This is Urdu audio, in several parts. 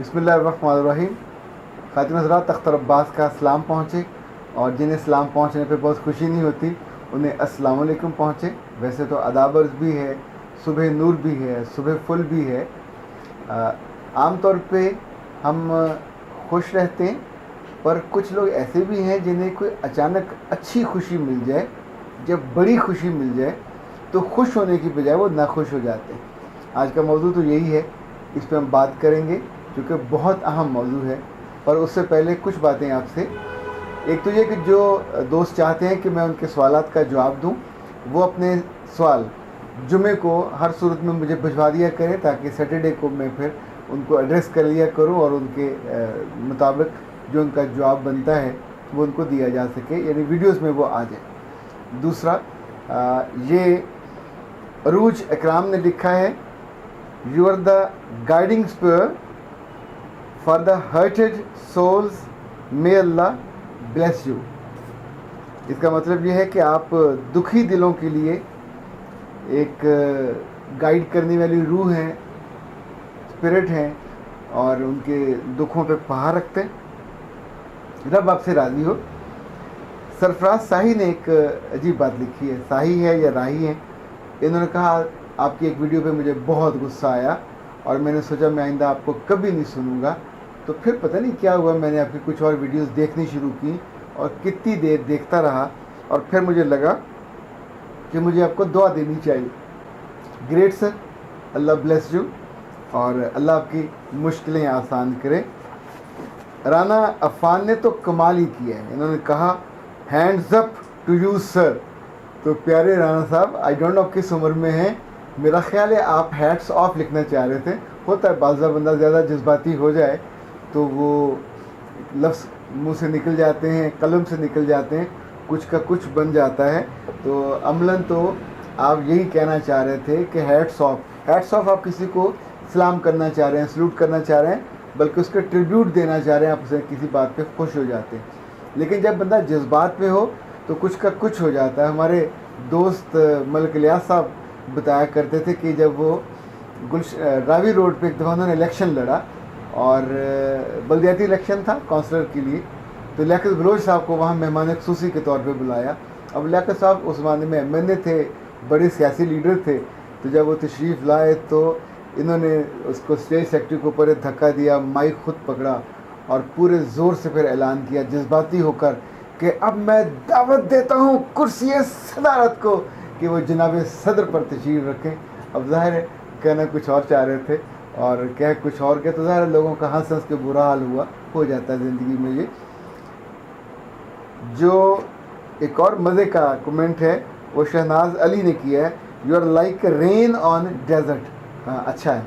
بسم اللہ الرحمن الرحیم. خاتون حضرات، اختر عباس کا سلام پہنچے، اور جنہیں سلام پہنچنے پہ بہت خوشی نہیں ہوتی انہیں السلام علیکم پہنچے. ویسے تو آداب عرض بھی ہے، صبح نور بھی ہے، صبح فل بھی ہے. عام طور پہ ہم خوش رہتے ہیں، پر کچھ لوگ ایسے بھی ہیں جنہیں کوئی اچانک اچھی خوشی مل جائے، جب بڑی خوشی مل جائے تو خوش ہونے کی بجائے وہ ناخوش ہو جاتے ہیں. آج کا موضوع تو یہی ہے، اس پہ ہم بات کریں گے کیونکہ بہت اہم موضوع ہے. پر اس سے پہلے کچھ باتیں آپ سے. ایک تو یہ کہ جو دوست چاہتے ہیں کہ میں ان کے سوالات کا جواب دوں، وہ اپنے سوال جمعے کو ہر صورت میں مجھے بھجوا دیا کریں، تاکہ سیٹرڈے کو میں پھر ان کو ایڈریس کر لیا کروں اور ان کے مطابق جو ان کا جواب بنتا ہے وہ ان کو دیا جا سکے، یعنی ویڈیوز میں وہ آ جائے. دوسرا، یہ عروج اکرام نے لکھا ہے، you are the guiding sphere for the hurted souls, may Allah bless you. اس کا مطلب یہ ہے کہ آپ دکھی دلوں کے لیے ایک گائیڈ کرنے والی روح ہیں، اسپرٹ ہیں، اور ان کے دکھوں پہ پہاڑ رکھتے ہیں. رب آپ سے راضی ہو. سرفراز ساہی نے ایک عجیب بات لکھی ہے، ساہی ہے یا راہی ہے. انہوں نے کہا آپ کی ایک ویڈیو پہ مجھے بہت غصہ آیا اور میں نے سوچا میں آئندہ آپ کو کبھی نہیں سنوں گا. تو پھر پتہ نہیں کیا ہوا، میں نے آپ کی کچھ اور ویڈیوز دیکھنی شروع کی اور کتنی دیر دیکھتا رہا، اور پھر مجھے لگا کہ مجھے آپ کو دعا دینی چاہیے. Great sir, Allah bless you, اور اللہ آپ کی مشکلیں آسان کرے. رانا عفان نے تو کمال ہی کیا ہے، انہوں نے کہا hands up to you sir. تو پیارے رانا صاحب، آئی ڈونٹ نو کس عمر میں ہیں، میرا خیال ہے آپ ہیٹس آف لکھنا چاہ رہے تھے. ہوتا ہے بعض بندہ زیادہ جذباتی ہو جائے تو وہ لفظ منہ سے نکل جاتے ہیں، قلم سے نکل جاتے ہیں، کچھ کا کچھ بن جاتا ہے. تو عملاً تو آپ یہی کہنا چاہ رہے تھے کہ ہیٹس آف. ہیٹس آف آپ کسی کو سلام کرنا چاہ رہے ہیں، سلوٹ کرنا چاہ رہے ہیں، بلکہ اس کا ٹریبیوٹ دینا چاہ رہے ہیں، آپ اسے کسی بات پہ خوش ہو جاتے ہیں. لیکن جب بندہ جذبات میں ہو تو کچھ کا کچھ ہو جاتا ہے. ہمارے دوست ملک الیاس صاحب بتایا کرتے تھے کہ جب وہ راوی روڈ پہ ایک دفعہ انہوں نے الیکشن لڑا، اور بلدیاتی الیکشن تھا کونسلر کے لیے، تو لیاقت بلوچ صاحب کو وہاں مہمان خصوصی کے طور پہ بلایا. اب لیاقت صاحب اس زمانے میں ایم این اے تھے، بڑے سیاسی لیڈر تھے. تو جب وہ تشریف لائے تو انہوں نے اس کو اسٹیج سیکرٹری کو اوپر دھکا دیا، مائک خود پکڑا اور پورے زور سے پھر اعلان کیا جذباتی ہو کر کہ اب میں دعوت دیتا ہوں کرسی صدارت کو کہ وہ جناب صدر پر تشریف رکھیں. اب ظاہر ہے کہنا کچھ اور چاہ رہے تھے اور کہہ کچھ اور کہ، تو ظاہر لوگوں کا ہنس ہنس کے برا حال ہو جاتا ہے زندگی میں. یہ جو ایک اور مزے کا کمنٹ ہے وہ شہناز علی نے کیا ہے، you are like rain on desert. اچھا ہے.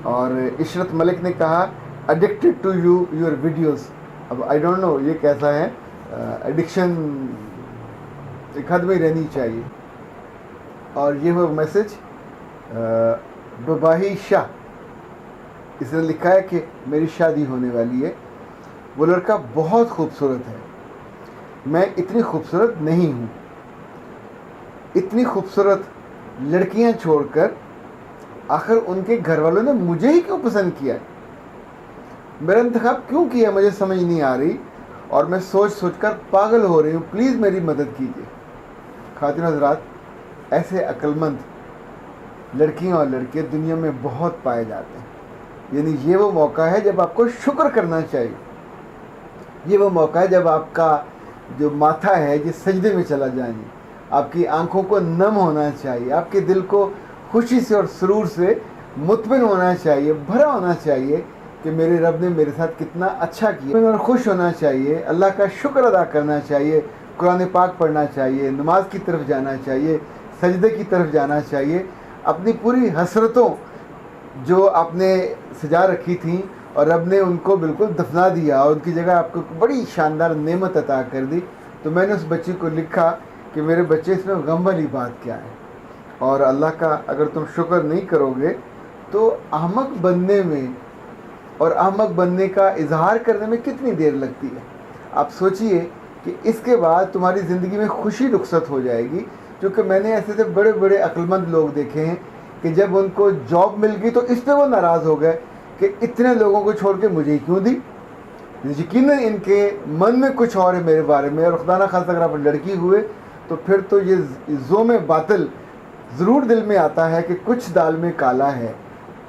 اور عشرت ملک نے کہا addicted to you your videos. اب آئی ڈونٹ نو یہ کیسا ہے، ایڈکشن ایک حد میں رہنی چاہیے. اور یہ وہ میسج بباہی شاہ، اس نے لکھا ہے کہ میری شادی ہونے والی ہے، وہ لڑکا بہت خوبصورت ہے، میں اتنی خوبصورت نہیں ہوں. اتنی خوبصورت لڑکیاں چھوڑ کر آخر ان کے گھر والوں نے مجھے ہی کیوں پسند کیا، میرا انتخاب کیوں کیا، مجھے سمجھ نہیں آ رہی، اور میں سوچ سوچ کر پاگل ہو رہی ہوں، پلیز میری مدد کیجیے. خواتین حضرات، ایسے عقل مند لڑکیاں اور لڑکے دنیا میں بہت پائے جاتے ہیں. یعنی یہ وہ موقع ہے جب آپ کو شکر کرنا چاہیے. یہ وہ موقع ہے جب آپ کا جو ماتھا ہے یہ سجدے میں چلا جائیں، آپ کی آنکھوں کو نم ہونا چاہیے، آپ کے دل کو خوشی سے اور سرور سے مطمئن ہونا چاہیے، بھرا ہونا چاہیے کہ میرے رب نے میرے ساتھ کتنا اچھا کیا. اور خوش ہونا چاہیے، اللہ کا شکر ادا کرنا چاہیے، قرآن پاک پڑھنا چاہیے، نماز کی طرف جانا چاہیے، سجدے کی طرف جانا چاہیے. اپنی پوری حسرتوں جو آپ نے سجا رکھی تھیں اور رب نے ان کو بالکل دفنا دیا اور ان کی جگہ آپ کو بڑی شاندار نعمت عطا کر دی. تو میں نے اس بچی کو لکھا کہ میرے بچے، اس میں غم والی بات کیا ہے، اور اللہ کا اگر تم شکر نہیں کرو گے تو احمق بننے میں اور احمق بننے کا اظہار کرنے میں کتنی دیر لگتی ہے. آپ سوچئے کہ اس کے بعد تمہاری زندگی میں خوشی رخصت ہو جائے گی. کیونکہ میں نے ایسے بڑے بڑے عقل مند لوگ دیکھے ہیں کہ جب ان کو جاب مل گئی تو اس پہ وہ ناراض ہو گئے کہ اتنے لوگوں کو چھوڑ کے مجھے ہی کیوں دی. یقیناً ان کے من میں کچھ اور ہے میرے بارے میں, اور خدا نہ خاص اگر آپ لڑکی ہوئے تو پھر تو یہ زوم باطل ضرور دل میں آتا ہے کہ کچھ دال میں کالا ہے,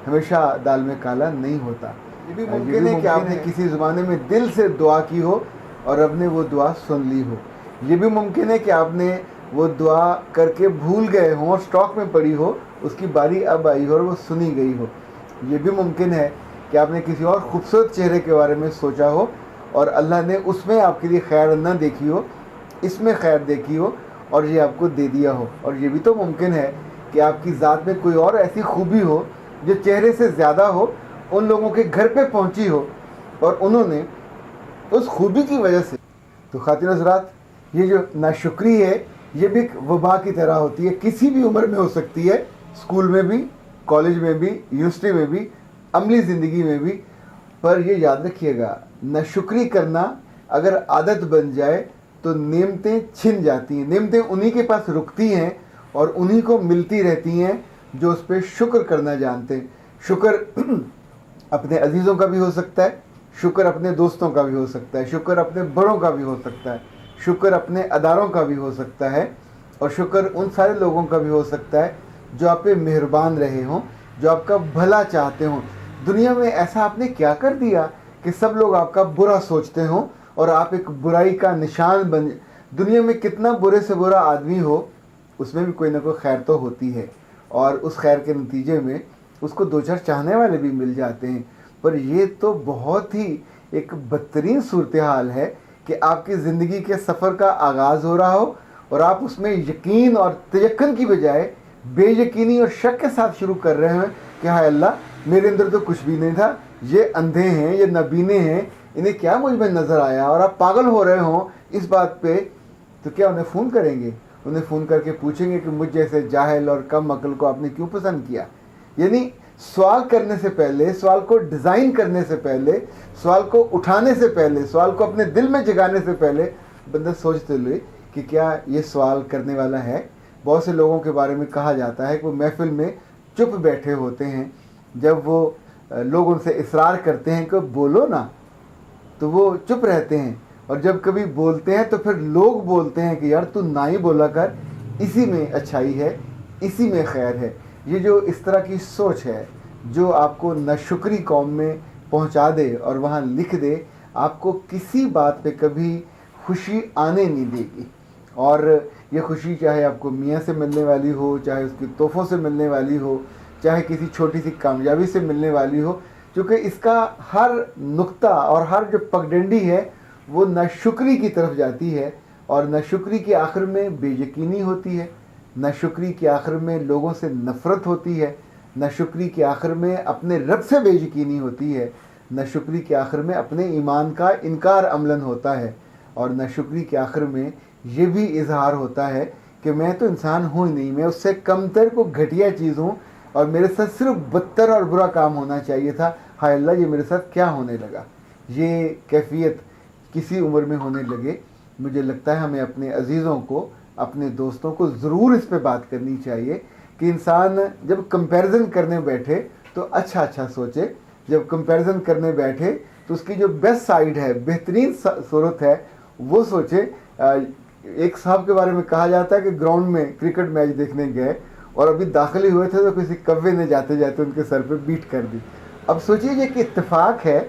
ہمیشہ دال میں کالا نہیں ہوتا. یہ بھی ممکن ہے کہ آپ نے کسی زمانے میں دل سے دعا کی ہو اور رب نے وہ دعا سن لی ہو. یہ بھی ممکن ہے کہ آپ نے وہ دعا کر کے بھول گئے ہوں اور اسٹاک میں پڑی ہو, اس کی باری اب آئی ہو اور وہ سنی گئی ہو. یہ بھی ممکن ہے کہ آپ نے کسی اور خوبصورت چہرے کے بارے میں سوچا ہو اور اللہ نے اس میں آپ کے لیے خیر نہ دیکھی ہو, اس میں خیر دیکھی ہو اور یہ آپ کو دے دیا ہو. اور یہ بھی تو ممکن ہے کہ آپ کی ذات میں کوئی اور ایسی خوبی ہو جو چہرے سے زیادہ ہو, ان لوگوں کے گھر پہ پہنچی ہو اور انہوں نے اس خوبی کی وجہ سے. تو خواتین حضرات, یہ جو ناشکری ہے یہ بھی ایک وبا کی طرح ہوتی ہے, کسی بھی عمر میں ہو سکتی ہے, اسکول میں بھی, کالج میں بھی, یونیورسٹی میں بھی, عملی زندگی میں بھی. پر یہ یاد رکھیے گا, ناشکری کرنا اگر عادت بن جائے تو نعمتیں چھن جاتی ہیں. نعمتیں انہی کے پاس رکتی ہیں اور انہی کو ملتی رہتی ہیں جو اس پہ شکر کرنا جانتے ہیں. شکر اپنے عزیزوں کا بھی ہو سکتا ہے, شکر اپنے دوستوں کا بھی ہو سکتا ہے, شکر اپنے بڑوں کا بھی ہو سکتا ہے, شکر اپنے اداروں کا بھی ہو سکتا ہے, اور شکر ان سارے لوگوں کا بھی ہو سکتا ہے جو آپ پہ مہربان رہے ہوں, جو آپ کا بھلا چاہتے ہوں. دنیا میں ایسا آپ نے کیا کر دیا کہ سب لوگ آپ کا برا سوچتے ہوں اور آپ ایک برائی کا نشان بن. دنیا میں کتنا برے سے برا آدمی ہو, اس میں بھی کوئی نہ کوئی خیر تو ہوتی ہے, اور اس خیر کے نتیجے میں اس کو دو چار چاہنے والے بھی مل جاتے ہیں. پر یہ تو بہت ہی ایک بدترین صورتحال ہے کہ آپ کی زندگی کے سفر کا آغاز ہو رہا ہو اور آپ اس میں یقین اور تیقن کی بجائے بے یقینی اور شک کے ساتھ شروع کر رہے ہیں کہ ہائے اللہ میرے اندر تو کچھ بھی نہیں تھا, یہ اندھے ہیں, یہ نابینے ہیں, انہیں کیا مجھ میں نظر آیا, اور آپ پاگل ہو رہے ہوں اس بات پہ. تو کیا انہیں فون کریں گے, انہیں فون کر کے پوچھیں گے کہ مجھ جیسے جاہل اور کم عقل کو آپ نے کیوں پسند کیا. یعنی سوال کرنے سے پہلے, سوال کو ڈیزائن کرنے سے پہلے, سوال کو اٹھانے سے پہلے, سوال کو اپنے دل میں جگانے سے پہلے بندہ سوچتے لے کہ کیا یہ سوال کرنے والا ہے. بہت سے لوگوں کے بارے میں کہا جاتا ہے کہ وہ محفل میں چپ بیٹھے ہوتے ہیں, جب وہ لوگ ان سے اصرار کرتے ہیں کہ بولو نا تو وہ چپ رہتے ہیں, اور جب کبھی بولتے ہیں تو پھر لوگ بولتے ہیں کہ یار تو نہ ہی بولا کر, اسی میں اچھائی ہے, اسی میں خیر ہے. یہ جو اس طرح کی سوچ ہے جو آپ کو ناشکری قوم میں پہنچا دے اور وہاں لکھ دے, آپ کو کسی بات پہ کبھی خوشی آنے نہیں دے گی. اور یہ خوشی چاہے آپ کو میاں سے ملنے والی ہو, چاہے اس کی تحفوں سے ملنے والی ہو, چاہے کسی چھوٹی سی کامیابی سے ملنے والی ہو, کیونکہ اس کا ہر نقطہ اور ہر جو پگڈنڈی ہے وہ ناشکری کی طرف جاتی ہے, اور ناشکری کے آخر میں بے یقینی ہوتی ہے, ناشکری کے آخر میں لوگوں سے نفرت ہوتی ہے, ناشکری کے آخر میں اپنے رب سے بے یقینی ہوتی ہے, ناشکری کے آخر میں اپنے ایمان کا انکار عملاً ہوتا ہے, اور ناشکری کے آخر میں یہ بھی اظہار ہوتا ہے کہ میں تو انسان ہوں ہی نہیں, میں اس سے کمتر کو گھٹیا چیز ہوں اور میرے ساتھ صرف بدتر اور برا کام ہونا چاہیے تھا. ہائے اللہ یہ میرے ساتھ کیا ہونے لگا. یہ کیفیت کسی عمر میں ہونے لگے. مجھے لگتا ہے ہمیں اپنے عزیزوں کو, اپنے دوستوں کو ضرور اس پہ بات کرنی چاہیے کہ انسان جب کمپیریزن کرنے بیٹھے تو اچھا سوچے, جب کمپیریزن کرنے بیٹھے تو اس کی جو بیسٹ سائیڈ ہے, بہترین صورت ہے, وہ سوچے. ایک صاحب کے بارے میں کہا جاتا ہے کہ گراؤنڈ میں کرکٹ میچ دیکھنے گئے اور ابھی داخل ہی ہوئے تھے تو کسی کوے نے جاتے جاتے ان کے سر پہ بیٹ کر دی. اب سوچیے یہ کہ اتفاق ہے,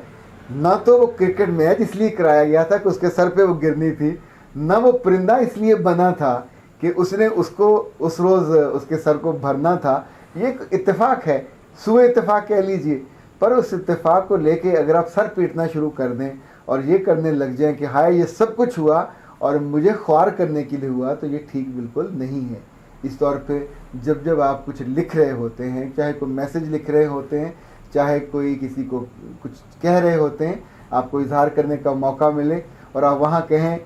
نہ تو وہ کرکٹ میچ اس لیے کرایا گیا تھا کہ اس کے سر پہ وہ گرنی تھی, نہ وہ پرندہ اس لیے بنا تھا کہ اس نے اس کو اس روز اس کے سر کو بھرنا تھا. یہ ایک اتفاق ہے, سوء اتفاق کہہ لیجئے, پر اس اتفاق کو لے کے اگر آپ سر پیٹنا شروع کر دیں اور یہ کرنے لگ جائیں کہ ہائے یہ سب کچھ ہوا اور مجھے خوار کرنے کے لیے ہوا, تو یہ ٹھیک بالکل نہیں ہے. اس طور پہ جب آپ کچھ لکھ رہے ہوتے ہیں, چاہے کوئی میسج لکھ رہے ہوتے ہیں, چاہے کوئی کسی کو کچھ کہہ رہے ہوتے ہیں, آپ کو اظہار کرنے کا موقع ملے اور آپ وہاں کہیں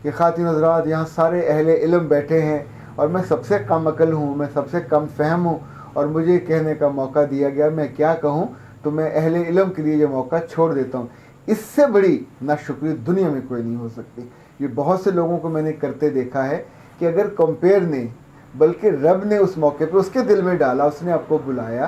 کہ خواتین حضرات یہاں سارے اہل علم بیٹھے ہیں اور میں سب سے کم عقل ہوں, میں سب سے کم فہم ہوں اور مجھے کہنے کا موقع دیا گیا, میں کیا کہوں, تو میں اہل علم کے لیے یہ موقع چھوڑ دیتا ہوں. اس سے بڑی ناشکری دنیا میں کوئی نہیں ہو سکتی. یہ بہت سے لوگوں کو میں نے کرتے دیکھا ہے کہ اگر کمپیئر نے بلکہ رب نے اس موقع پہ اس کے دل میں ڈالا, اس نے آپ کو بلایا